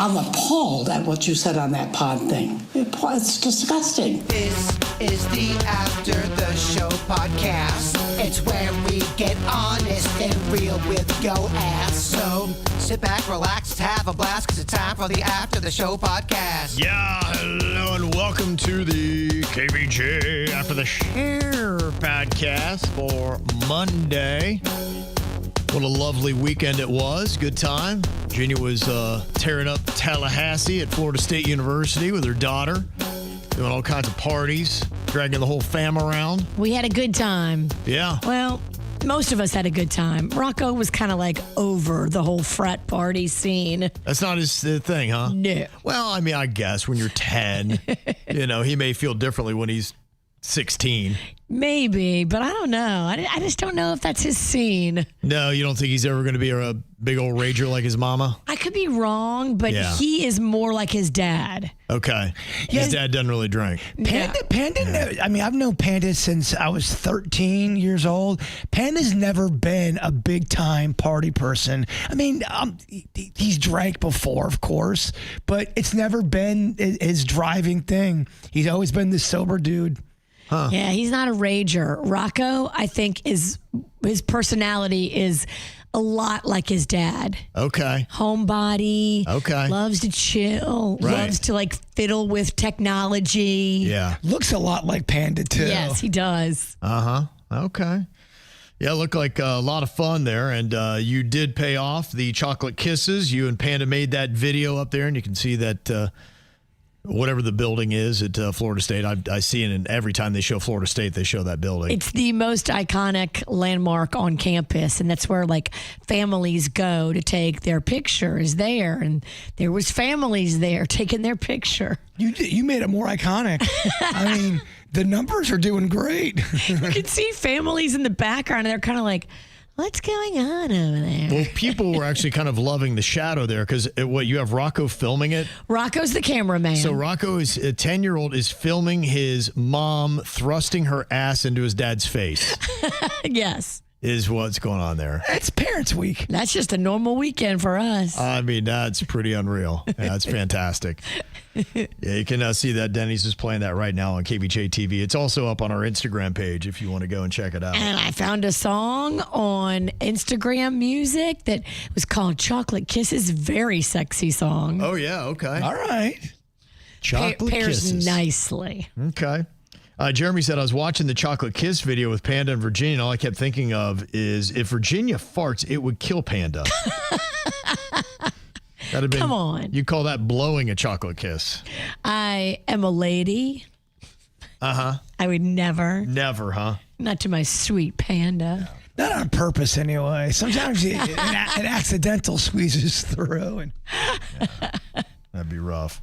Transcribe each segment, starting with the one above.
I'm appalled at what you said on that pod thing. It's disgusting. This is the After the Show podcast. It's where we get honest and real with your ass. So sit back, relax, have a blast, because it's time for the After the Show podcast. Yeah, hello and welcome to the KVJ After the Show podcast for Monday. What a lovely weekend it was. Good time. Virginia was tearing up Tallahassee at Florida State University with her daughter, doing all kinds of parties, dragging the whole fam around. We had a good time. Yeah. Well, most of us had a good time. Rocco was kind of like over the whole frat party scene. That's not his thing, huh? No. Well, I mean, I guess when you're 10, he may feel differently when he's 16. Maybe, but I don't know. I just don't know if that's his scene. No, you don't think he's ever going to be a big old rager like his mama? I could be wrong, but he is more like his dad. Okay. His dad doesn't really drink. Panda, I mean, I've known Panda since I was 13 years old. Panda's never been a big-time party person. I mean, he's drank before, of course, but it's never been his driving thing. He's always been this sober dude. Huh. Yeah, he's not a rager. Rocco, I think, his personality is a lot like his dad. Okay. Homebody. Okay. Loves to chill. Right. Loves to fiddle with technology. Yeah. Looks a lot like Panda, too. Yes, he does. Uh-huh. Okay. Yeah, looked like a lot of fun there. And you did pay off the chocolate kisses. You and Panda made that video up there, and you can see that whatever the building is at Florida State. I see it, and every time they show Florida State, they show that building. It's the most iconic landmark on campus, and that's where families go to take their pictures there. And there was families there taking their picture. You made it more iconic. I mean, the numbers are doing great. You can see families in the background, and they're kind of like, what's going on over there? Well, people were actually kind of loving the shadow there because you have Rocco filming it? Rocco's the cameraman. So Rocco is a 10-year-old is filming his mom thrusting her ass into his dad's face. Yes. Is what's going on there. It's Parents' Week. That's just a normal weekend for us. I mean, that's pretty unreal. Yeah, that's fantastic. Yeah, you can see that Denny's is playing that right now on KVJ TV. It's also up on our Instagram page if you want to go and check it out. And I found a song on Instagram Music that was called Chocolate Kisses. Very sexy song. Oh, yeah. Okay. All right. Chocolate Pairs Kisses. nicely. Okay. Jeremy said, I was watching the Chocolate Kiss video with Panda and Virginia, and all I kept thinking of is if Virginia farts, it would kill Panda. That'd have been, Come on. You call that blowing a chocolate kiss. I am a lady. Uh-huh. I would never. Never, huh? Not to my sweet Panda. Not on purpose, anyway. Sometimes an accidental squeezes through. And That'd be rough.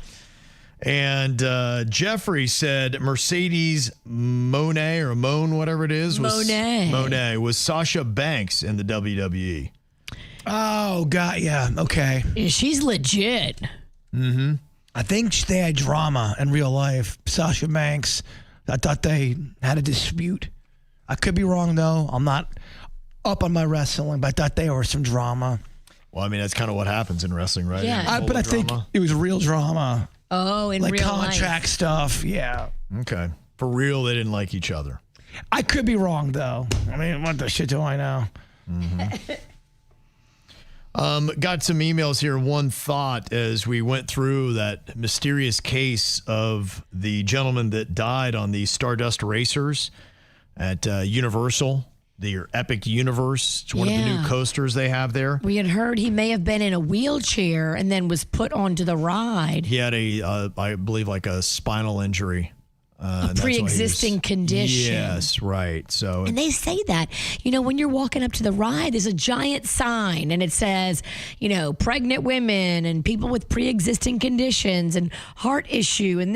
And Jeffrey said Mercedes Monet or Moan, whatever it is. Monet was Sasha Banks in the WWE. oh, God, yeah, okay. She's legit. Mm-hmm. I think they had drama in real life. Sasha Banks, I thought they had a dispute. I could be wrong, though. I'm not up on my wrestling, but I thought there was some drama. Well, I mean, that's kind of what happens in wrestling, right? Yeah. But I think it was real drama. Oh, in like real contract life. stuff, yeah. Okay. For real, they didn't like each other. I could be wrong, though. I mean, what the shit do I know? Mm-hmm. Got some emails here. One thought as we went through that mysterious case of the gentleman that died on the Stardust Racers at Universal, their Epic Universe. It's one of the new coasters they have there. We had heard he may have been in a wheelchair and then was put onto the ride. He had I believe, like a spinal injury. A pre-existing condition. Yes, right. So, and they say that, when you're walking up to the ride, there's a giant sign and it says, pregnant women and people with pre-existing conditions and heart issue. And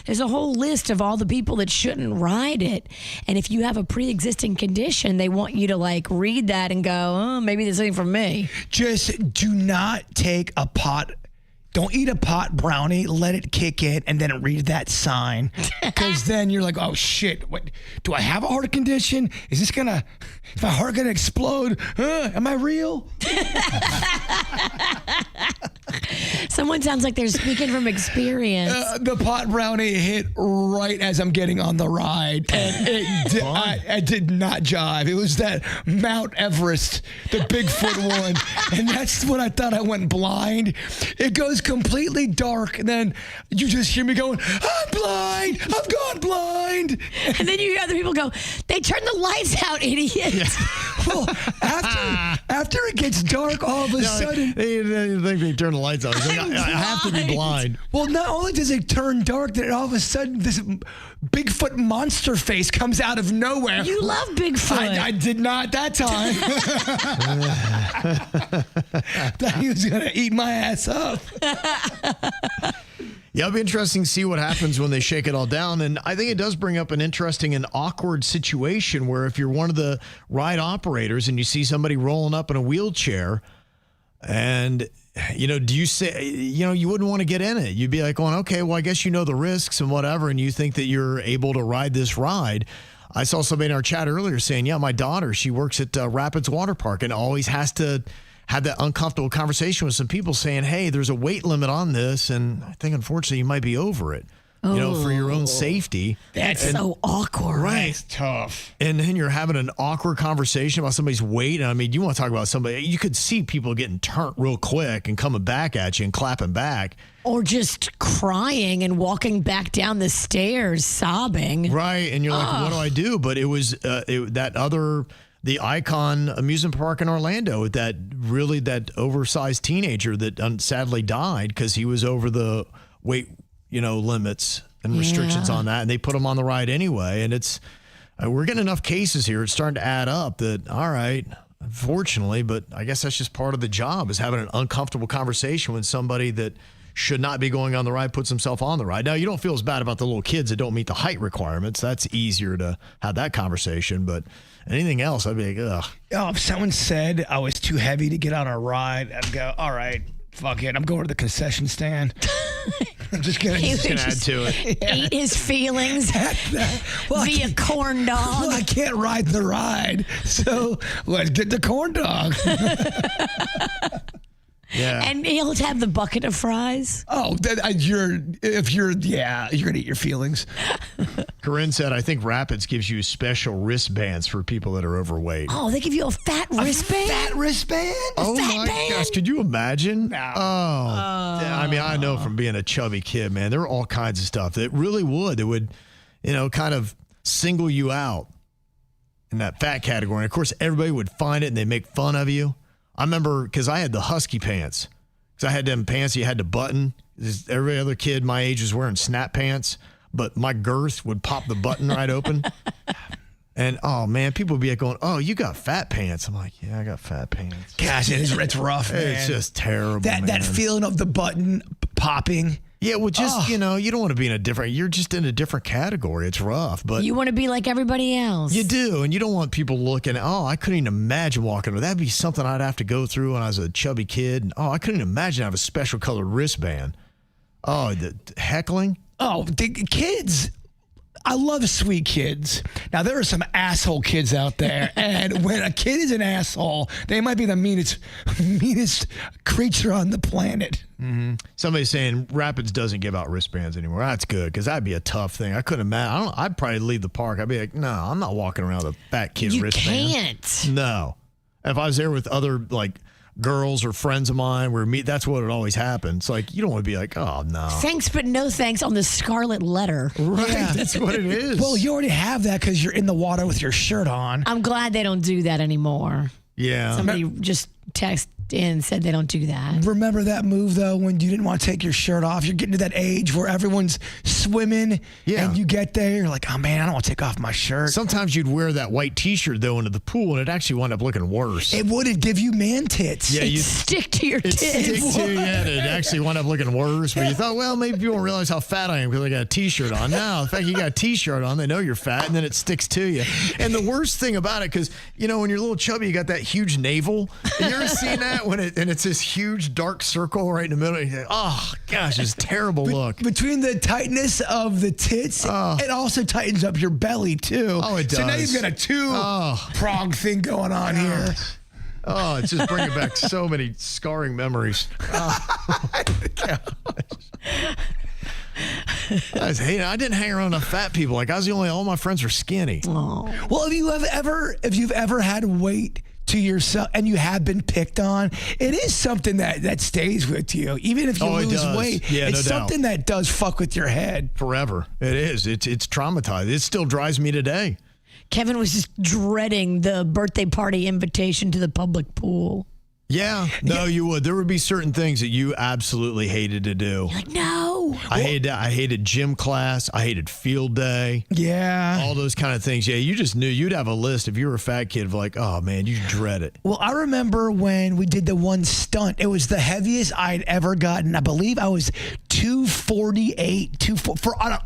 there's a whole list of all the people that shouldn't ride it. And if you have a pre-existing condition, they want you to read that and go, oh, maybe there's something for me. Just do not take a pot. Don't eat a pot brownie, let it kick in, and then read that sign. Because then you're like, oh, shit, what? Do I have a heart condition? Is my heart going to explode? Am I real? Someone Someone sounds like they're speaking from experience. The pot brownie hit right as I'm getting on the ride, and I did not jive. It was that Mount Everest, the Bigfoot one, and that's when I thought I went blind. It goes completely dark, and then you just hear me going, I'm blind! I've gone blind! And then you hear other people go, they turned the lights out, idiot. Yeah. Well, after it gets dark, all of a sudden... They think they turn the lights on. Like, I have to be blind. Well, not only does it turn dark, then all of a sudden this Bigfoot monster face comes out of nowhere. You love Bigfoot. I did not that time. Thought he was going to eat my ass up. Yeah, it'll be interesting to see what happens when they shake it all down. And I think it does bring up an interesting and awkward situation where if you're one of the ride operators and you see somebody rolling up in a wheelchair and, do you say, you wouldn't want to get in it. You'd be like going, okay, well, I guess you know the risks and whatever, and you think that you're able to ride this ride. I saw somebody in our chat earlier saying, yeah, my daughter, she works at Rapids Water Park and always has to had that uncomfortable conversation with some people saying, hey, there's a weight limit on this, and I think unfortunately you might be over it, for your own safety. That's so awkward. Right. It's tough. And then you're having an awkward conversation about somebody's weight. I mean, you want to talk about somebody, you could see people getting turned real quick and coming back at you and clapping back. Or just crying and walking back down the stairs sobbing. Right. And you're like, what do I do? But it was the Icon amusement park in Orlando with that oversized teenager that sadly died because he was over the weight, limits and restrictions on that. And they put him on the ride anyway. And it's, we're getting enough cases here. It's starting to add up that, all right, unfortunately, but I guess that's just part of the job is having an uncomfortable conversation with somebody that should not be going on the ride, puts himself on the ride. Now, you don't feel as bad about the little kids that don't meet the height requirements. That's easier to have that conversation, but anything else, I'd be like, ugh. Oh, if someone said I was too heavy to get on a ride, I'd go, all right, fuck it. I'm going to the concession stand. I'm just going to add to it. Eat his feelings via corn dog. Well, I can't ride the ride, so let's get the corn dog. Yeah. And he'll have the bucket of fries. Oh, you're going to eat your feelings. Corinne said, I think Rapids gives you special wristbands for people that are overweight. Oh, they give you a fat wristband? Fat wristband? Oh, fat my band? gosh. Could you imagine? No. I mean, I know from being a chubby kid, man, there are all kinds of stuff that really would. It would, kind of single you out in that fat category. And, of course, everybody would find it and they'd make fun of you. I remember because I had the husky pants. Because I had them pants you had to button. Every other kid my age was wearing snap pants, but my girth would pop the button right open. And, oh, man, people would be going, oh, you got fat pants. I'm like, yeah, I got fat pants. Gosh, it's rough, man. It's just terrible, That feeling of the button popping. Yeah, well, just, you don't want to be you're just in a different category. It's rough, but. You want to be like everybody else. You do, and you don't want people looking, I couldn't even imagine walking. That'd be something I'd have to go through when I was a chubby kid. And, I couldn't imagine I have a special colored wristband. Oh, the heckling? Oh, the kids. I love sweet kids. Now, there are some asshole kids out there, and when a kid is an asshole, they might be the meanest creature on the planet. Mm-hmm. Somebody's saying Rapids doesn't give out wristbands anymore. That's good, because that'd be a tough thing. I couldn't imagine. I'd probably leave the park. I'd be like, no, I'm not walking around with a fat kid wristband. You can't. No. If I was there with other, girls or friends of mine that's what would always happen. It's like, you don't want to be like, oh, no. Thanks, but no thanks on the scarlet letter. Right. Yeah. That's what it is. Well, you already have that because you're in the water with your shirt on. I'm glad they don't do that anymore. Yeah. Somebody just texted in and said they don't do that. Remember that move, though, when you didn't want to take your shirt off? You're getting to that age where everyone's swimming, and you get there, you're like, oh, man, I don't want to take off my shirt. Sometimes you'd wear that white T-shirt, though, into the pool, and it actually wound up looking worse. It would. It'd give you man tits. Yeah, It'd stick to your tits. It'd stick to you, and it actually wound up looking worse. But you thought, well, maybe people don't realize how fat I am because I got a T-shirt on. Now, the fact you got a T-shirt on, they know you're fat, and then it sticks to you. And the worst thing about it, because, when you're a little chubby, you got that huge navel. And you ever seen that? And it's this huge dark circle right in the middle. And you're like, oh, gosh, it's a terrible look. Between the tightness of the tits, it also tightens up your belly, too. Oh, it does. So now you've got a two-prong thing going on here. Oh, it's just bringing back so many scarring memories. I didn't hang around enough fat people. Like, all my friends are skinny. Oh. Well, if you've ever had weight to yourself and you have been picked on, it is something that stays with you. Even if you lose weight, it's something that does fuck with your head. Forever. It is. It's traumatized. It still drives me today. Kevin was just dreading the birthday party invitation to the public pool. Yeah. No, you would. There would be certain things that you absolutely hated to do. You're like, no. I hated gym class. I hated field day. Yeah. All those kind of things. Yeah, you just knew you'd have a list if you were a fat kid of like, oh, man, you dread it. Well, I remember when we did the one stunt. It was the heaviest I'd ever gotten. I believe I was 248,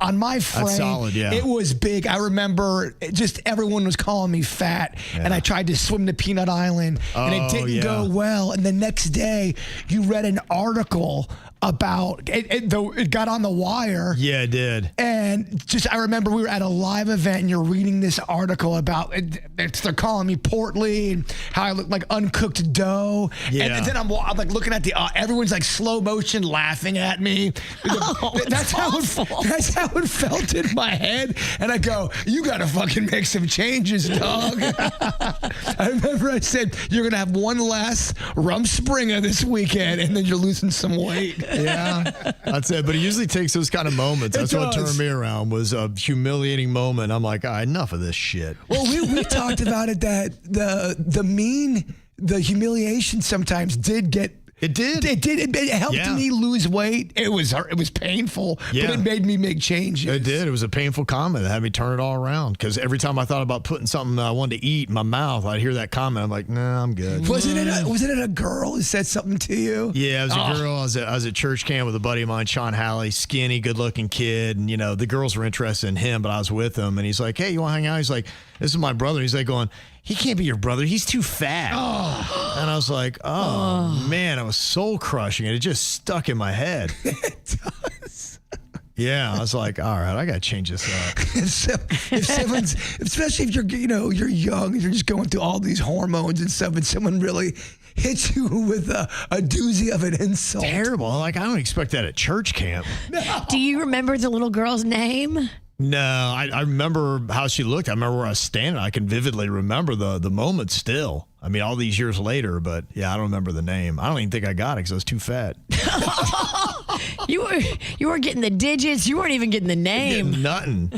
on my frame. That's solid, yeah. It was big. I remember just everyone was calling me fat, and I tried to swim to Peanut Island, and it didn't go well. And the next day, you read an article about it got on the wire. Yeah, it did. And I remember we were at a live event and you're reading this article about they're calling me portly and how I look like uncooked dough. Yeah. And then I'm like looking at everyone's like slow motion laughing at me. That's how it felt in my head. And I go, you got to fucking make some changes, dog. I remember I said, you're going to have one last rum Springer this weekend and then you're losing some weight. Yeah, that's it. But it usually takes those kind of moments. That's what turned me around, was a humiliating moment. I'm like, enough of this shit. Well, we talked about it, that the humiliation sometimes did get. It did. It helped me lose weight. It was painful, but it made me make changes. It did. It was a painful comment that had me turn it all around. Because every time I thought about putting something that I wanted to eat in my mouth, I'd hear that comment. I'm like, nah, I'm good. Wasn't it a girl who said something to you? Yeah, it was a girl. I was at church camp with a buddy of mine, Sean Halley, skinny, good-looking kid. And, the girls were interested in him, but I was with him. And he's like, hey, you want to hang out? He's like, this is my brother. He's like going, he can't be your brother. He's too fat. Oh. And I was like, man, I was soul crushing it. It just stuck in my head. It does. Yeah, I was like, all right, I got to change this up. Especially if you're young and you're just going through all these hormones and stuff, and someone really hits you with a doozy of an insult. Terrible. Like, I don't expect that at church camp. No. Do you remember the little girl's name? No, I remember how she looked. I remember where I was standing. I can vividly remember the moment still. I mean, all these years later, but yeah, I don't remember the name. I don't even think I got it because I was too fat. You were getting the digits. You weren't even getting the name. Getting nothing.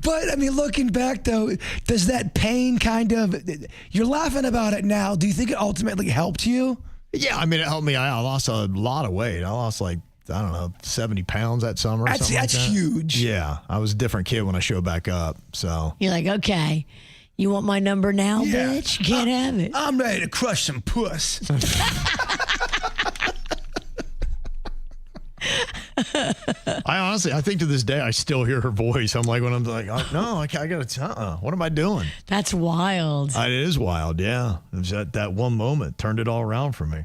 But I mean, looking back though, does that pain you're laughing about it now. Do you think it ultimately helped you? Yeah, I mean, it helped me. I lost a lot of weight. I lost I don't know, 70 pounds that summer. That's huge. Yeah, I was a different kid when I showed back up. So you're like, okay, you want my number now, bitch? You can't have it. I'm ready to crush some puss. I think to this day, I still hear her voice. I'm like, when I'm like, no, I got to, what am I doing? That's wild. It is wild, yeah. It was that one moment, turned it all around for me.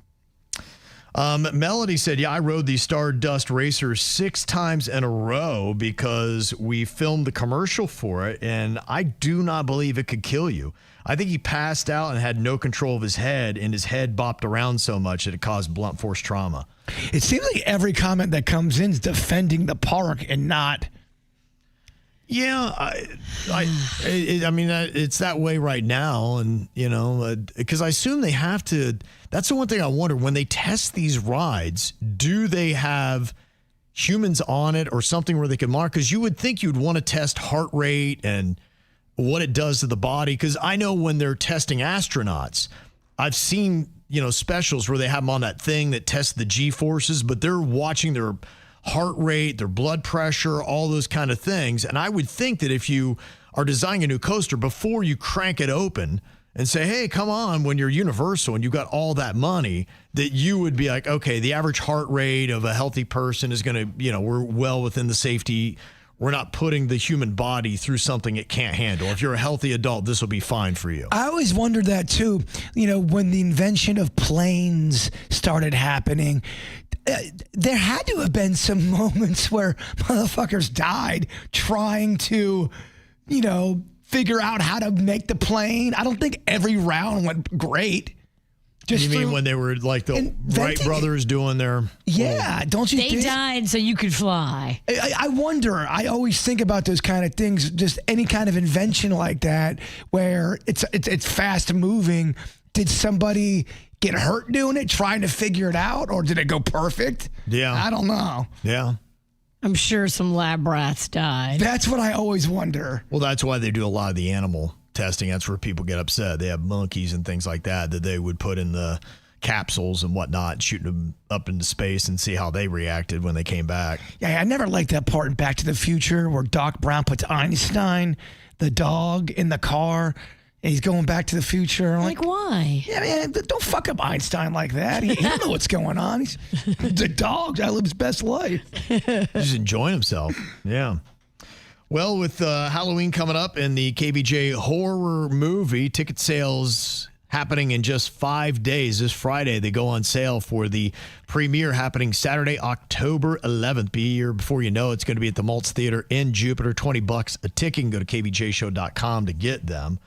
Melody said, I rode these Stardust Racers 6 times in a row because we filmed the commercial for it, and I do not believe it could kill you. I think he passed out and had no control of his head, and his head bopped around so much that it caused blunt force trauma. It seems like every comment that comes in is defending the park and not... Yeah, I mean, it's that way right now, and because I assume they have to. That's the one thing I wonder, when they test these rides, do they have humans on it or something where they can mark? Because you would think you'd want to test heart rate and what it does to the body. Because I know when they're testing astronauts, I've seen specials where they have them on that thing that tests the G-forces, but they're watching their heart rate, their blood pressure, all those kind of things. And I would think that if you are designing a new coaster, before you crank it open and say, hey, come on, when you're Universal and you got all that money, that you would be like, okay, the average heart rate of a healthy person is going to, we're well within the safety. We're not putting the human body through something it can't handle. If you're a healthy adult, this will be fine for you. I always wondered that too. When the invention of planes started happening, there had to have been some moments where motherfuckers died trying to, figure out how to make the plane. I don't think every round went great. Just You mean through when they were like the inventing Wright brothers doing their... Yeah, don't you They think? died so you could fly. I wonder, I always think about those kind of things, just any kind of invention like that where it's fast moving. Did somebody get hurt doing it, trying to figure it out, or did it go perfect? Yeah. I don't know. Yeah. I'm sure some lab rats died. That's what I always wonder. Well, that's why they do a lot of the animal testing. That's where people get upset. They have monkeys and things like that they would put in the capsules and whatnot, shooting them up into space and see how they reacted when they came back. Yeah, I never liked that part in Back to the Future where Doc Brown puts Einstein, the dog, in the car. And he's going back to the future. Like, why? Yeah, man, don't fuck up Einstein like that. He don't know what's going on. He's the dog. I live his best life. He's enjoying himself. Yeah. Well, with Halloween coming up and the KVJ horror movie, ticket sales happening in just 5 days. This Friday, they go on sale for the premiere happening Saturday, October 11th. Be here before you know it's going to be at the Maltz Theater in Jupiter. $20 a ticket. You can go to kvjshow.com to get them.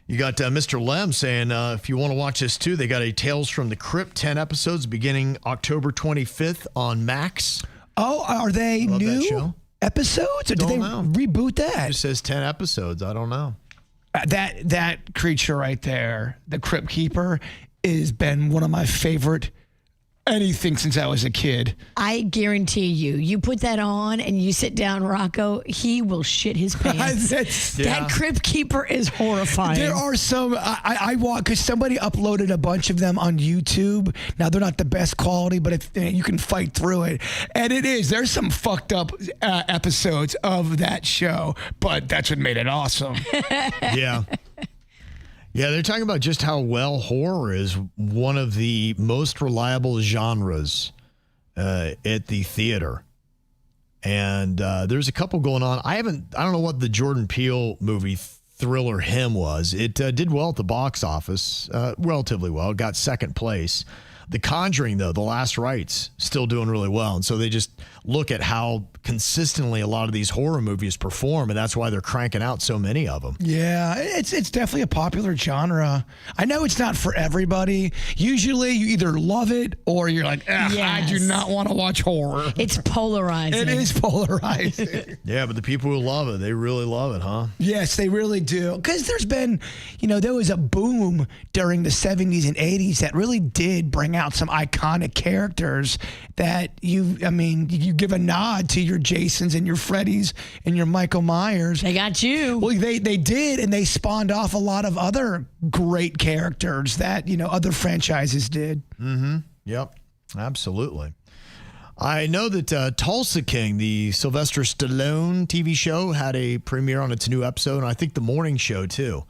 You got Mr. Lem saying, if you want to watch this too, they got a Tales from the Crypt 10 episodes beginning October 25th on Max. Oh, are they Love that new show. episodes, or did they reboot that? It says 10 episodes. I don't know. That creature right there, the Crypt Keeper, has been one of my favorite anything since I was a kid. I guarantee you put that on and you sit down, Rocco, he will shit his pants. That Crypt Keeper is horrifying. There are some, I want, because somebody uploaded a bunch of them on YouTube. Now, they're not the best quality, but if you can fight through it. And there's some fucked up episodes of that show, but that's what made it awesome. Yeah. Yeah, they're talking about just how well horror is one of the most reliable genres at the theater. And there's a couple going on. I don't know what the Jordan Peele movie Thriller Him was. It did well at the box office, relatively well. It got second place. The Conjuring, though, The Last Rites, still doing really well. And so they just look at how consistently a lot of these horror movies perform, and that's why they're cranking out so many of them. Yeah, it's definitely a popular genre. I know it's not for everybody. Usually you either love it or you're like, I do not want to watch horror. It's polarizing. It is polarizing. Yeah, but the people who love it, they really love it, huh? Yes, they really do. Because there's been, there was a boom during the 70s and 80s that really did bring out some iconic characters that you give a nod to your Jasons and your Freddys and your Michael Myers. They got you. Well, they did, and they spawned off a lot of other great characters that, other franchises did. Mm-hmm. Yep, absolutely. I know that Tulsa King, the Sylvester Stallone TV show, had a premiere on its new episode, and I think the morning show, too.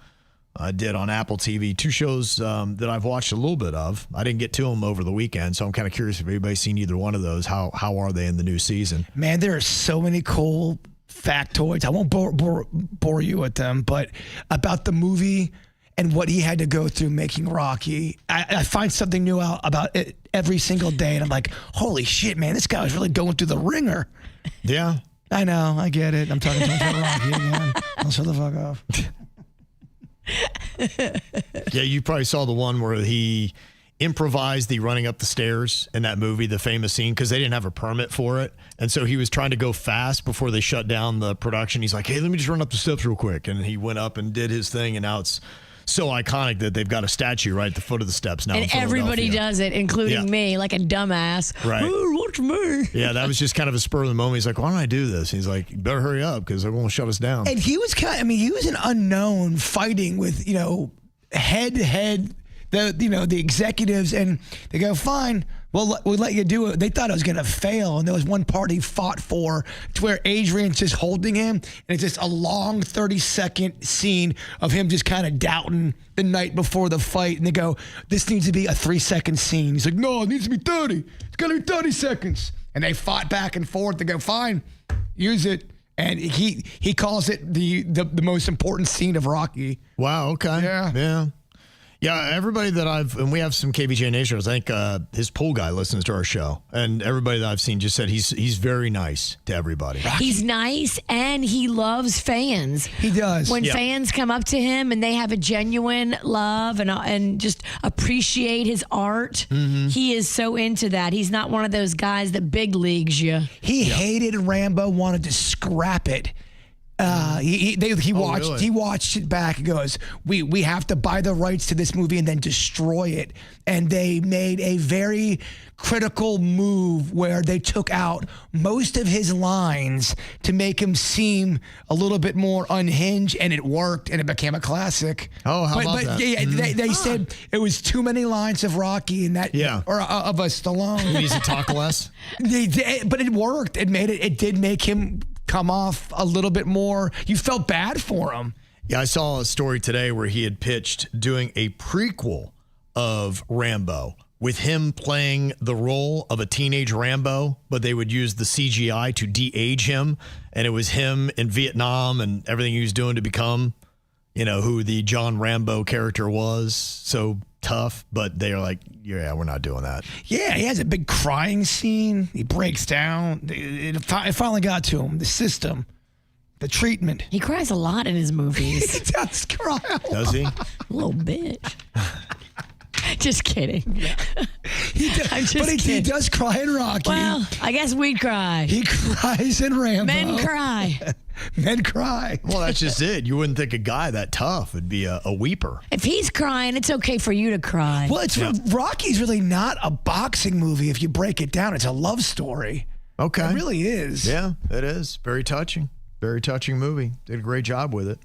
Did on Apple TV. Two shows that I've watched a little bit of. I didn't get to them over the weekend, so I'm kind of curious if anybody's seen either one of those. How are they in the new season? Man, there are so many cool factoids. I won't bore you with them, but about the movie and what he had to go through making Rocky. I find something new out about it every single day, and I'm like, holy shit, man, this guy was really going through the ringer. Yeah. I know. I get it. I'm talking to Rocky again. I'll shut the fuck off. Yeah, you probably saw the one where he improvised the running up the stairs in that movie, the famous scene, because they didn't have a permit for it. And so he was trying to go fast before they shut down the production. He's like, hey, let me just run up the steps real quick. And he went up and did his thing. And now it's so iconic that they've got a statue right at the foot of the steps now. And everybody does it, including me, like a dumbass. Right. Oh, watch me. Yeah, that was just kind of a spur of the moment. He's like, why don't I do this? He's like, you better hurry up because they're going to shut us down. And he was he was an unknown fighting with, head to head, the executives, and they go, fine, we'll let you do it. They thought it was going to fail, and there was one part he fought for. It's where Adrian's just holding him, and it's just a long 30-second scene of him just kind of doubting the night before the fight, and they go, this needs to be a 3-second scene. He's like, no, it needs to be 30. It's got to be 30 seconds. And they fought back and forth. They go, fine, use it. And he calls it the most important scene of Rocky. Wow, okay. Yeah. Yeah. Yeah, everybody that and we have some KVJ Nations, I think his pool guy listens to our show, and everybody that I've seen just said he's very nice to everybody. He's nice, and he loves fans. He does. When fans come up to him and they have a genuine love and just appreciate his art, he is so into that. He's not one of those guys that big leagues you. He hated Rambo, wanted to scrap it. He watched it back and goes, we have to buy the rights to this movie and then destroy it. And they made a very critical move where they took out most of his lines to make him seem a little bit more unhinged, and it worked, and it became a classic. Oh, how about that? Yeah, they said it was too many lines of Rocky and that, or of a Stallone. He needs to talk less. But it worked. It did make him come off a little bit more. You felt bad for him. Yeah, I saw a story today where he had pitched doing a prequel of Rambo with him playing the role of a teenage Rambo, but they would use the CGI to de-age him, and it was him in Vietnam and everything he was doing to become, who the John Rambo character was. So tough, but they're like, yeah, we're not doing that. Yeah, he has a big crying scene. He breaks down. It finally got to him. The system, the treatment. He cries a lot in his movies. He does cry a lot. Does he? A little bitch. Just kidding. He does cry in Rocky. Well, I guess we'd cry. He cries in Rambo. Men cry. Men cry. Well, that's just it. You wouldn't think a guy that tough would be a weeper. If he's crying, it's okay for you to cry. Well, Rocky's really not a boxing movie if you break it down. It's a love story. Okay. It really is. Yeah, it is. Very touching. Very touching movie. Did a great job with it.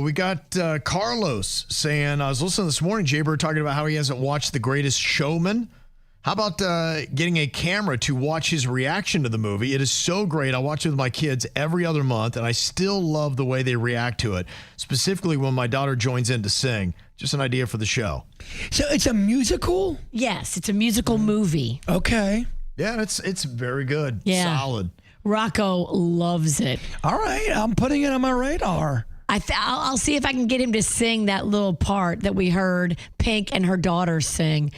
We got Carlos saying, I was listening this morning, Jay-Bird talking about how he hasn't watched The Greatest Showman. How about getting a camera to watch his reaction to the movie? It is so great. I watch it with my kids every other month, and I still love the way they react to it, specifically when my daughter joins in to sing. Just an idea for the show. So it's a musical? Yes, it's a musical movie. Okay. Yeah, it's very good. Yeah. Solid. Rocco loves it. All right, I'm putting it on my radar. I'll see if I can get him to sing that little part that we heard Pink and her daughter sing.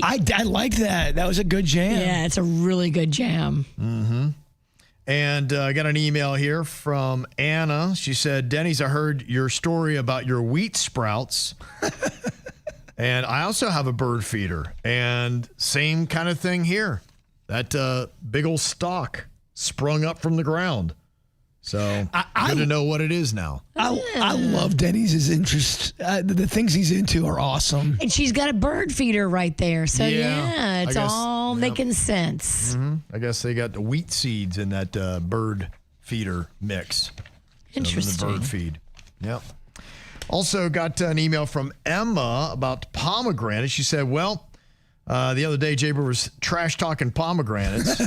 I like that. That was a good jam. Yeah, it's a really good jam. Mm-hmm. And I got an email here from Anna. She said, Denny's, I heard your story about your wheat sprouts. And I also have a bird feeder. And same kind of thing here. That big old stalk sprung up from the ground. So good to know what it is now. I love Denny's interest. The things he's into are awesome. And she's got a bird feeder right there. So, it's all making sense. Mm-hmm. I guess they got the wheat seeds in that bird feeder mix. Interesting. In the bird feed. Yep. Also got an email from Emma about pomegranates. She said, well, the other day, Jaber was trash talking pomegranates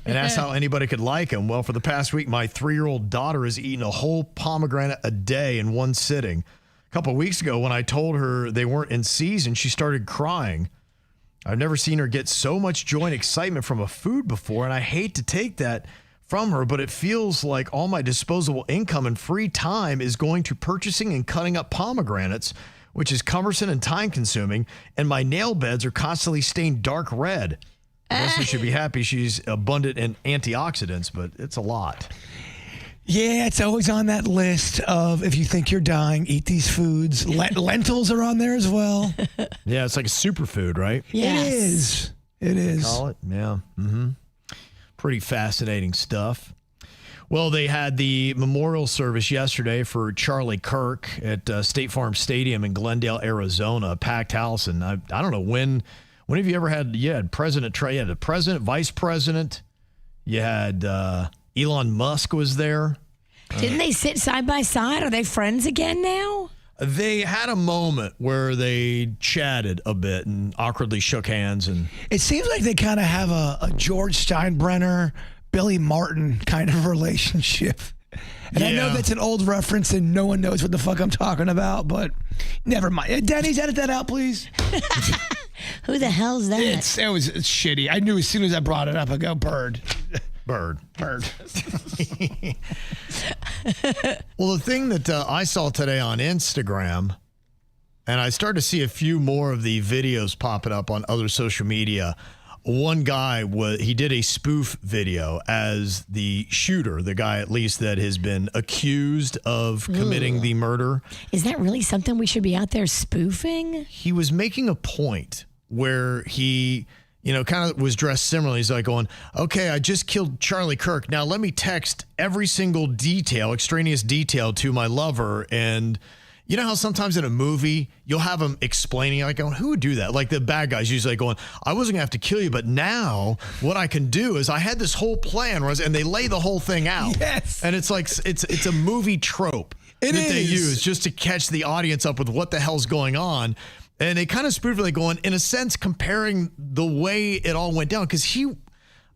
and asked how anybody could like them. Well, for the past week, my 3-year-old daughter has eaten a whole pomegranate a day in one sitting. A couple of weeks ago, when I told her they weren't in season, she started crying. I've never seen her get so much joy and excitement from a food before, and I hate to take that from her, but it feels like all my disposable income and free time is going to purchasing and cutting up pomegranates, which is cumbersome and time-consuming, and my nail beds are constantly stained dark red. I guess we should be happy she's abundant in antioxidants, but it's a lot. Yeah, it's always on that list of if you think you're dying, eat these foods. Lentils are on there as well. Yeah, it's like a superfood, right? Yes. It is. Call it, yeah. Mm-hmm. Pretty fascinating stuff. Well, they had the memorial service yesterday for Charlie Kirk at State Farm Stadium in Glendale, Arizona, a packed house. And I don't know, when have you ever had, President Trump, you had the president, vice president, you had Elon Musk was there. Didn't they sit side by side? Are they friends again now? They had a moment where they chatted a bit and awkwardly shook hands. And it seems like they kind of have a George Steinbrenner, Billy Martin kind of relationship. And I know that's an old reference and no one knows what the fuck I'm talking about, but never mind. Denny's, edit that out, please. Who the hell's that? It was shitty. I knew as soon as I brought it up, I go, bird. Bird. Well, the thing that I saw today on Instagram and I started to see a few more of the videos popping up on other social media. One guy, he did a spoof video as the shooter, the guy at least that has been accused of committing the murder. Is that really something we should be out there spoofing? He was making a point where he, kind of was dressed similarly. He's like going, okay, I just killed Charlie Kirk. Now let me text every single extraneous detail to my lover. And you know how sometimes in a movie, you'll have them explaining, like going, who would do that? Like the bad guys usually going, I wasn't going to have to kill you, but now what I can do is I had this whole plan, and they lay the whole thing out. Yes. And it's like, it's a movie trope they use just to catch the audience up with what the hell's going on. And they kind of spoofed it, going, in a sense, comparing the way it all went down. Because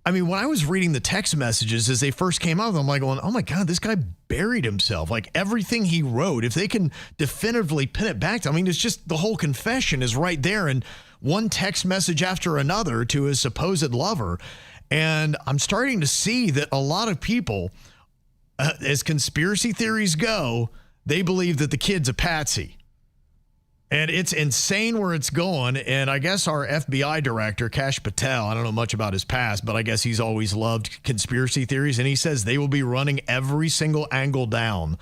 when I was reading the text messages as they first came out, I'm like going, oh my God, this guy buried himself. Like everything he wrote, if they can definitively pin it back to, it's just the whole confession is right there. And one text message after another to his supposed lover. And I'm starting to see that a lot of people, as conspiracy theories go, they believe that the kid's a patsy. And it's insane where it's going. And I guess our FBI director, Kash Patel, I don't know much about his past, but I guess he's always loved conspiracy theories. And he says they will be running every single angle down.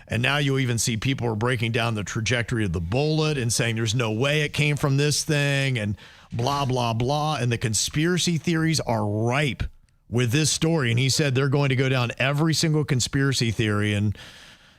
And now you'll even see people are breaking down the trajectory of the bullet and saying there's no way it came from this thing and blah, blah, blah. And the conspiracy theories are ripe with this story. And he said they're going to go down every single conspiracy theory and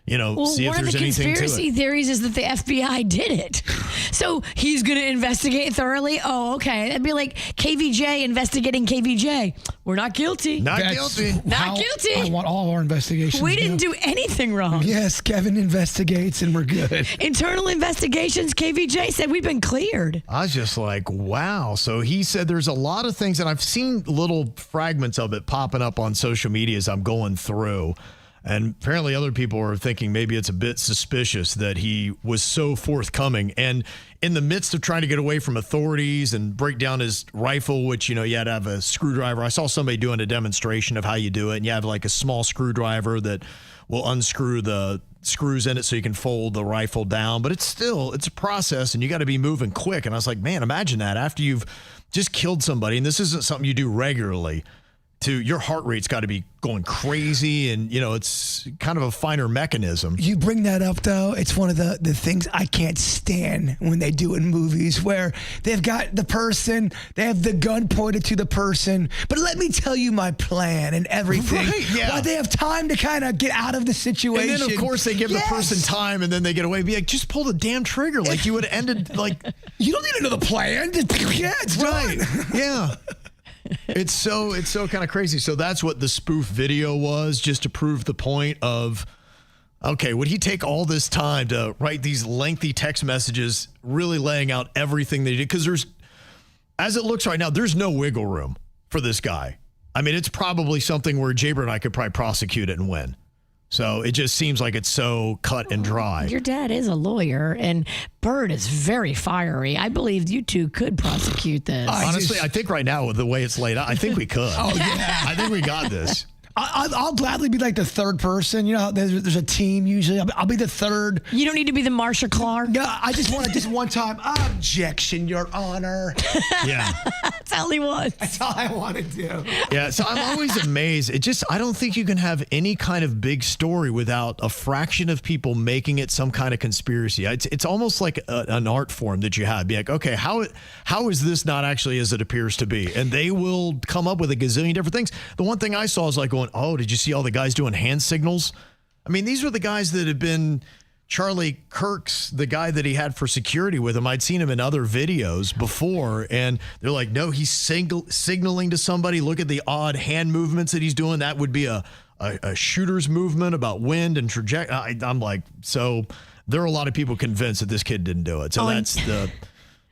see if there's anything to it. One of the conspiracy theories is that the FBI did it. So he's going to investigate thoroughly. Oh, okay. That'd be like KVJ investigating KVJ. We're not guilty. Not guilty. Not guilty. I want all our investigations. We didn't do anything wrong. Yes, Kevin investigates and we're good. Internal investigations, KVJ said we've been cleared. I was just like, wow. So he said there's a lot of things, and I've seen little fragments of it popping up on social media as I'm going through. And apparently other people are thinking maybe it's a bit suspicious that he was so forthcoming. And in the midst of trying to get away from authorities and break down his rifle, which, you had to have a screwdriver. I saw somebody doing a demonstration of how you do it. And you have like a small screwdriver that will unscrew the screws in it so you can fold the rifle down. But it's a process, and you got to be moving quick. And I was like, man, imagine that after you've just killed somebody. And this isn't something you do regularly. Your heart rate's got to be going crazy, and it's kind of a finer mechanism. You bring that up, though. It's one of the things I can't stand when they do in movies, where they've got the person, they have the gun pointed to the person, but let me tell you my plan and everything. Right, yeah. While they have time to kind of get out of the situation. And then, of course, they give the person time, and then they get away. Be like, just pull the damn trigger. Like you would have ended, like... You don't need another plan. Yeah, it's right. done. Yeah. It's so kind of crazy. So that's what the spoof video was, just to prove the point of, okay, would he take all this time to write these lengthy text messages, really laying out everything they did? Because as it looks right now, there's no wiggle room for this guy. It's probably something where Jaber and I could probably prosecute it and win. So it just seems like it's so cut and dry. Your dad is a lawyer, and Bird is very fiery. I believe you two could prosecute this. Honestly, I think right now, with the way it's laid out, I think we could. Oh, yeah. I think we got this. I'll gladly be like the third person. There's a team usually. I'll be the third. You don't need to be the Marsha Clark. No, I just want to just one time. Objection, Your Honor. Yeah. That's all he wants. That's all I want to do. Yeah, so I'm always amazed. I don't think you can have any kind of big story without a fraction of people making it some kind of conspiracy. It's almost like an art form that you have. Be like, okay, how is this not actually as it appears to be? And they will come up with a gazillion different things. The one thing I saw is like going, oh, did you see all the guys doing hand signals? These were the guys that had been Charlie Kirk's, the guy that he had for security with him. I'd seen him in other videos before, and they're like, no, he's signaling to somebody. Look at the odd hand movements that he's doing. That would be a shooter's movement about wind and trajectory. I'm like, so there are a lot of people convinced that this kid didn't do it. So that's the,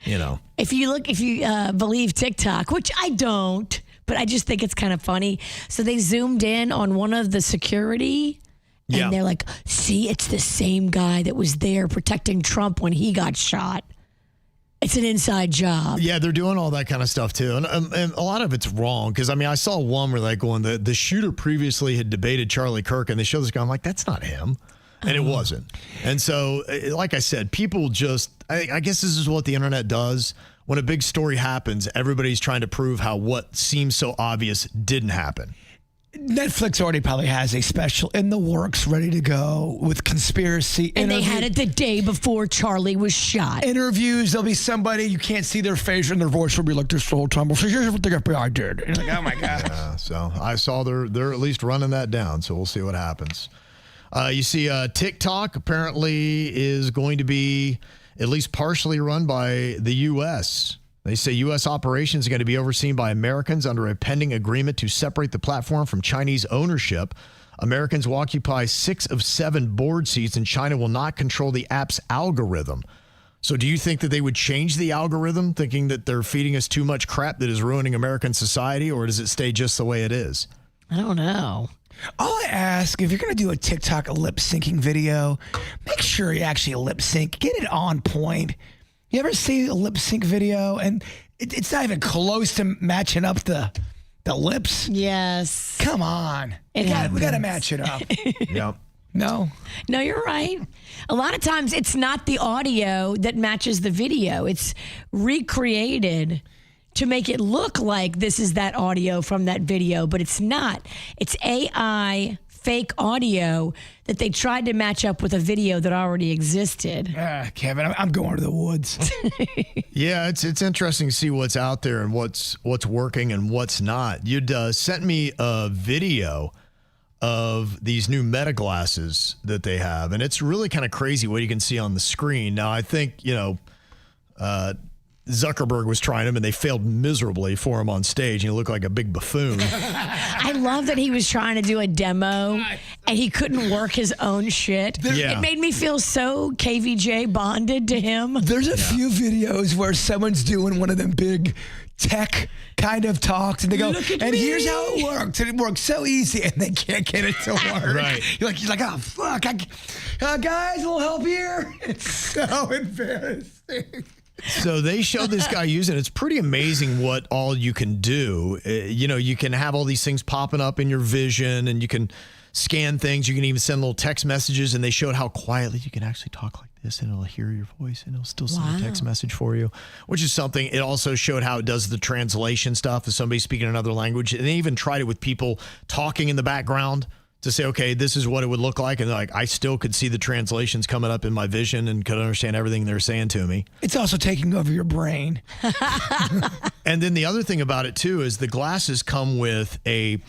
If you believe TikTok, which I don't, but I just think it's kind of funny. So they zoomed in on one of the security, and they're like, see, it's the same guy that was there protecting Trump when he got shot. It's an inside job. Yeah, they're doing all that kind of stuff too. And a lot of it's wrong because, I saw one where the shooter previously had debated Charlie Kirk, and they show this guy. I'm like, that's not him. And it wasn't. And so, like I said, people just, I guess this is what the internet does. When a big story happens, everybody's trying to prove how what seems so obvious didn't happen. Netflix already probably has a special in the works ready to go with conspiracy And they had it the day before Charlie was shot. interviews. There'll be somebody, you can't see their face and their voice will be like this the whole time. Well, so here's what the FBI did. And you're like, oh my God. So I saw they're at least running that down. So we'll see what happens. You see TikTok apparently is going to be at least partially run by the U.S. They say U.S. operations are going to be overseen by Americans under a pending agreement to separate the platform from Chinese ownership. Americans will occupy 6 of 7 board seats, and China will not control the app's algorithm. So do you think that they would change the algorithm, thinking that they're feeding us too much crap that is ruining American society, or does it stay just the way it is? I don't know. All I ask, if you're going to do a TikTok lip syncing video, make sure you actually lip sync. Get it on point. You ever see a lip sync video and it's not even close to matching up the lips? Yes. Come on. We got to match it up. Yep. No, you're right. A lot of times it's not the audio that matches the video. It's recreated to make it look like this is that audio from that video, but it's not. It's AI fake audio that they tried to match up with a video that already existed. Kevin, I'm going to the woods. Yeah, it's interesting to see what's out there and what's working and what's not. You'd sent me a video of these new Meta glasses that they have, and it's really kind of crazy what you can see on the screen. Now, I think, Zuckerberg was trying them and they failed miserably for him on stage. And he looked like a big buffoon. I love that he was trying to do a demo and he couldn't work his own shit. Yeah. It made me feel so KVJ bonded to him. There's a few videos where someone's doing one of them big tech kind of talks and they go, and here's how it works. And it works so easy and they can't get it to work. Right. You're like, oh, fuck. Guys, a little help here. It's so embarrassing. So they showed this guy using it. It's pretty amazing what all you can do. You can have all these things popping up in your vision and you can scan things. You can even send little text messages, and they showed how quietly you can actually talk like this and it'll hear your voice and it'll still send a text message for you, which is something. It also showed how it does the translation stuff if somebody's speaking another language. And they even tried it with people talking in the background to say, okay, this is what it would look like. And like, I still could see the translations coming up in my vision and could understand everything they're saying to me. It's also taking over your brain. And then the other thing about it too is the glasses come with a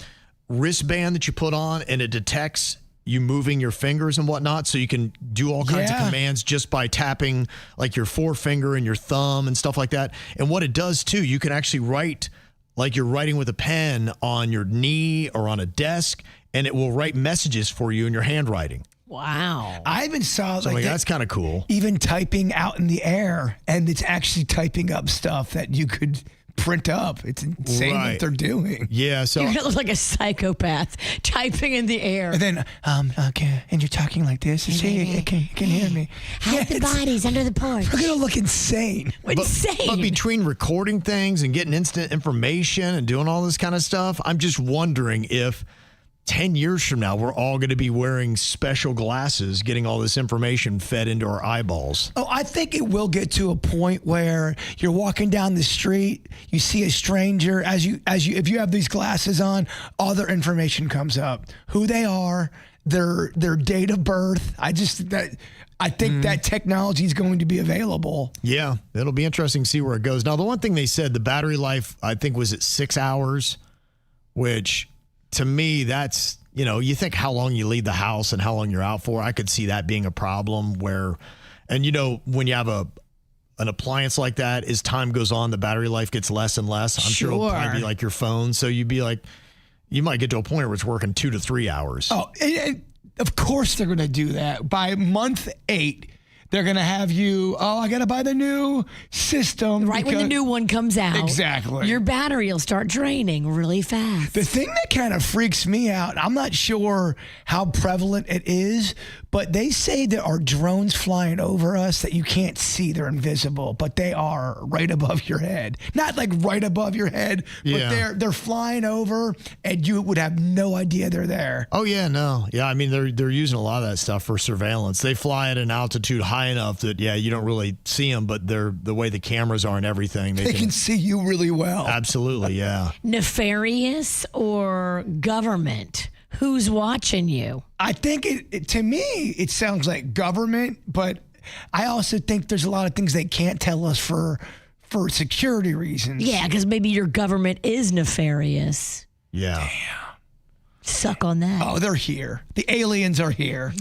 wristband that you put on and it detects you moving your fingers and whatnot. So you can do all kinds of commands just by tapping like your forefinger and your thumb and stuff like that. And what it does too, you can actually write like you're writing with a pen on your knee or on a desk, and it will write messages for you in your handwriting. Wow. I even saw So that's kind of cool. Even typing out in the air, and it's actually typing up stuff that you could print up. It's insane what they're doing. Yeah, so You're gonna look like a psychopath typing in the air. And then, okay, and you're talking like this. You see, you can hear me. Hide the bodies under the porch. We're gonna look insane. Insane. But between recording things and getting instant information and doing all this kind of stuff, I'm just wondering if 10 years from now, we're all going to be wearing special glasses, getting all this information fed into our eyeballs. Oh, I think it will get to a point where you're walking down the street, you see a stranger, if you have these glasses on, all their information comes up, who they are, their date of birth. I think that technology is going to be available. Yeah, it'll be interesting to see where it goes. Now, the one thing they said, the battery life, I think, was at 6 hours, which to me, that's, you think how long you leave the house and how long you're out for. I could see that being a problem where, and when you have an appliance like that, as time goes on, the battery life gets less and less. I'm sure it'll probably be like your phone. So you'd be like, you might get to a point where it's working 2 to 3 hours. Oh, and of course they're going to do that. By month 8, they're going to have you, I got to buy the new system. Right when the new one comes out. Exactly. Your battery will start draining really fast. The thing that kind of freaks me out, I'm not sure how prevalent it is, but they say there are drones flying over us that you can't see. They're invisible, but they are right above your head. Not like right above your head, but they're flying over, and you would have no idea they're there. Oh yeah, no, yeah. I mean, they're using a lot of that stuff for surveillance. They fly at an altitude high enough that you don't really see them, but the way the cameras are and everything, they can see you really well. Absolutely, yeah. Nefarious or government? Who's watching you? I think to me, it sounds like government, but I also think there's a lot of things they can't tell us for security reasons. Yeah, because maybe your government is nefarious. Yeah. Damn. Suck on that. Oh, they're here. The aliens are here.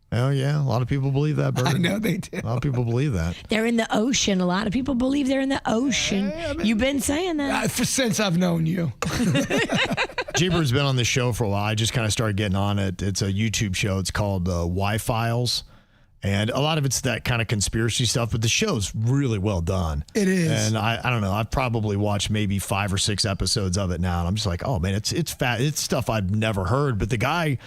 Oh, yeah. A lot of people believe that, Bert. I know they do. A lot of people believe that. They're in the ocean. A lot of people believe they're in the ocean. You've been saying that. Since I've known you. Jeeper's been on this show for a while. I just kind of started getting on it. It's a YouTube show. It's called Y-Files. And a lot of it's that kind of conspiracy stuff, but the show's really well done. It is. And I don't know. I've probably watched maybe 5 or 6 episodes of it now. And I'm just like, oh, man, it's fat. It's stuff I've never heard. But the guy...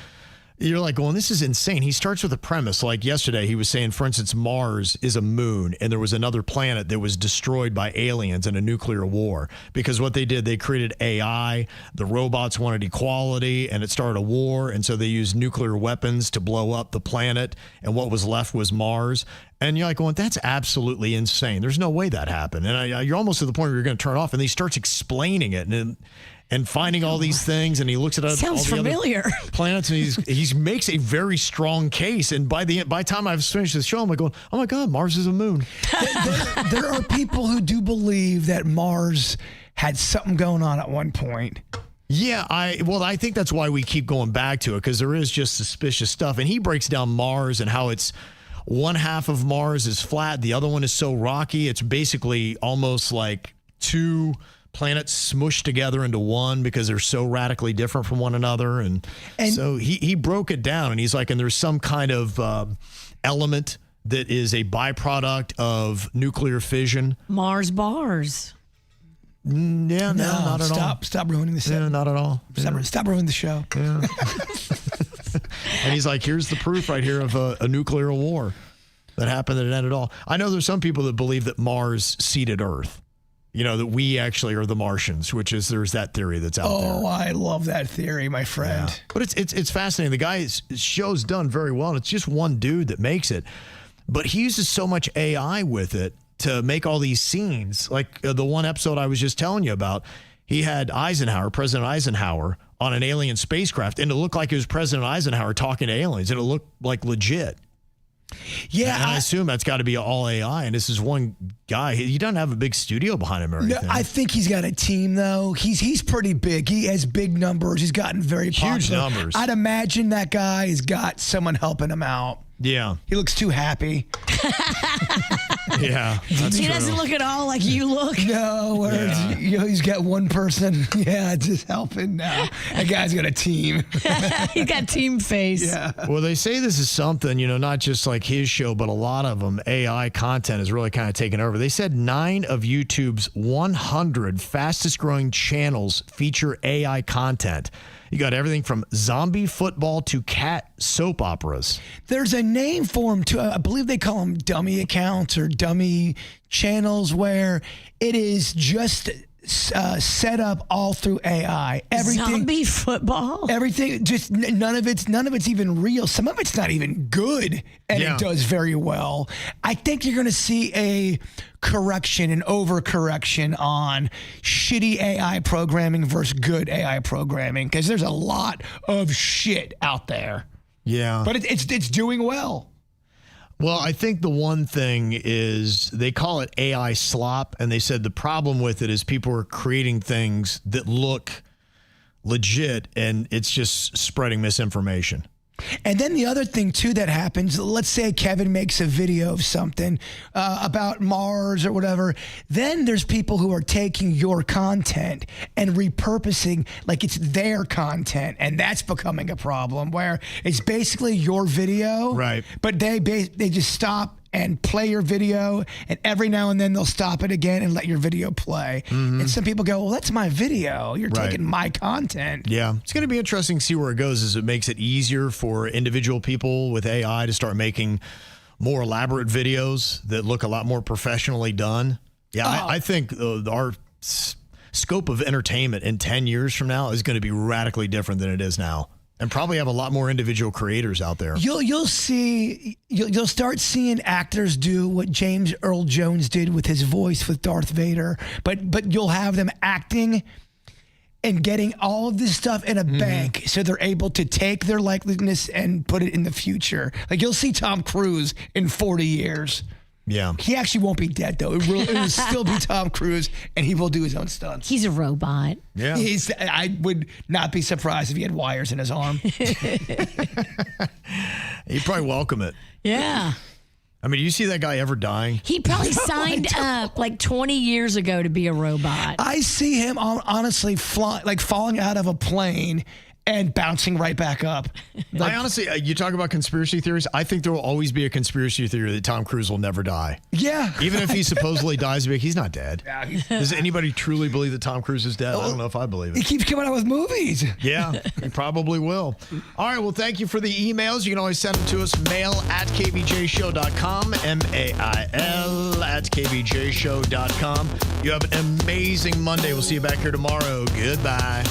You're like going, this is insane. He starts with a premise. Like yesterday, he was saying, for instance, Mars is a moon, and there was another planet that was destroyed by aliens in a nuclear war. Because what they did, they created AI. The robots wanted equality, and it started a war. And so they used nuclear weapons to blow up the planet, and what was left was Mars. And you're like going, that's absolutely insane. There's no way that happened. And you're almost to the point where you're going to turn it off, and he starts explaining it. And finding all these things, and he looks at Sounds all the familiar. other planets, and he makes a very strong case. And by the time I've finished the show, I'm like going, oh my God, Mars is a moon. There are people who do believe that Mars had something going on at one point. Yeah, I think that's why we keep going back to it, because there is just suspicious stuff. And he breaks down Mars and how it's one half of Mars is flat, the other one is so rocky, it's basically almost like two planets smushed together into one because they're so radically different from one another. And so he broke it down, and he's like, and there's some kind of element that is a byproduct of nuclear fission. Mars bars. Yeah, no, not at all. Stop ruining the show. Yeah, not at all. Stop ruining the show. Yeah. And he's like, here's the proof right here of a nuclear war that happened that it ended all. I know there's some people that believe that Mars seeded Earth. You know, that we actually are the Martians, which is, there's that theory that's out there. Oh, I love that theory, my friend. Yeah. But it's fascinating. The guy's show's done very well, and it's just one dude that makes it. But he uses so much AI with it to make all these scenes. Like the one episode I was just telling you about, he had President Eisenhower, on an alien spacecraft, and it looked like it was President Eisenhower talking to aliens, and it looked like legit. Yeah, and I assume that's got to be all AI. And this is one guy. He doesn't have a big studio behind him or anything. No, I think he's got a team, though. He's pretty big. He has big numbers. He's gotten very popular. Huge numbers. I'd imagine that guy has got someone helping him out. Yeah. He looks too happy. Yeah. He doesn't look at all like you look. No, he's got one person. Yeah, just helping now. That guy's got a team. He's got team face. Yeah. Well, they say this is something, not just like his show, but a lot of them, AI content is really kind of taken over. They said 9 of YouTube's 100 fastest growing channels feature AI content. You got everything from zombie football to cat soap operas. There's a name for them, too. I believe they call them dummy accounts or dummy channels, where it is just set up all through AI. Everything, zombie football? Everything, just none of it's even real. Some of it's not even good, and it does very well. I think you're going to see a correction and overcorrection on shitty AI programming versus good AI programming, because there's a lot of shit out there. Yeah. But it's doing well. Well, I think the one thing is they call it AI slop, and they said the problem with it is people are creating things that look legit, and it's just spreading misinformation. And then the other thing, too, that happens, let's say Kevin makes a video of something about Mars or whatever. Then there's people who are taking your content and repurposing like it's their content. And that's becoming a problem, where it's basically your video. Right. But they just stop and play your video, and every now and then they'll stop it again and let your video play. And some people go, well, that's my video. You're taking my content. Yeah. It's going to be interesting to see where it goes as it makes it easier for individual people with AI to start making more elaborate videos that look a lot more professionally done. Yeah, I think our scope of entertainment in 10 years from now is going to be radically different than it is now. And probably have a lot more individual creators out there. You'll start seeing actors do what James Earl Jones did with his voice with Darth Vader, but you'll have them acting and getting all of this stuff in a bank so they're able to take their likeness and put it in the future. Like you'll see Tom Cruise in 40 years. Yeah. He actually won't be dead, though. It will still be Tom Cruise, and he will do his own stunts. He's a robot. Yeah. I would not be surprised if he had wires in his arm. He'd probably welcome it. Yeah. I mean, do you see that guy ever dying? He probably signed up like 20 years ago to be a robot. I see him honestly falling out of a plane and bouncing right back up. I honestly, you talk about conspiracy theories. I think there will always be a conspiracy theory that Tom Cruise will never die. Yeah. Even if he supposedly dies, he's not dead. Does anybody truly believe that Tom Cruise is dead? I don't know if I believe He it. keeps coming out with movies. Yeah, he probably will. All right, well, thank you for the emails. You can always send them to us, mail@kvjshow.com, mail@kvjshow.com. You have an amazing Monday. We'll see you back here tomorrow. Goodbye.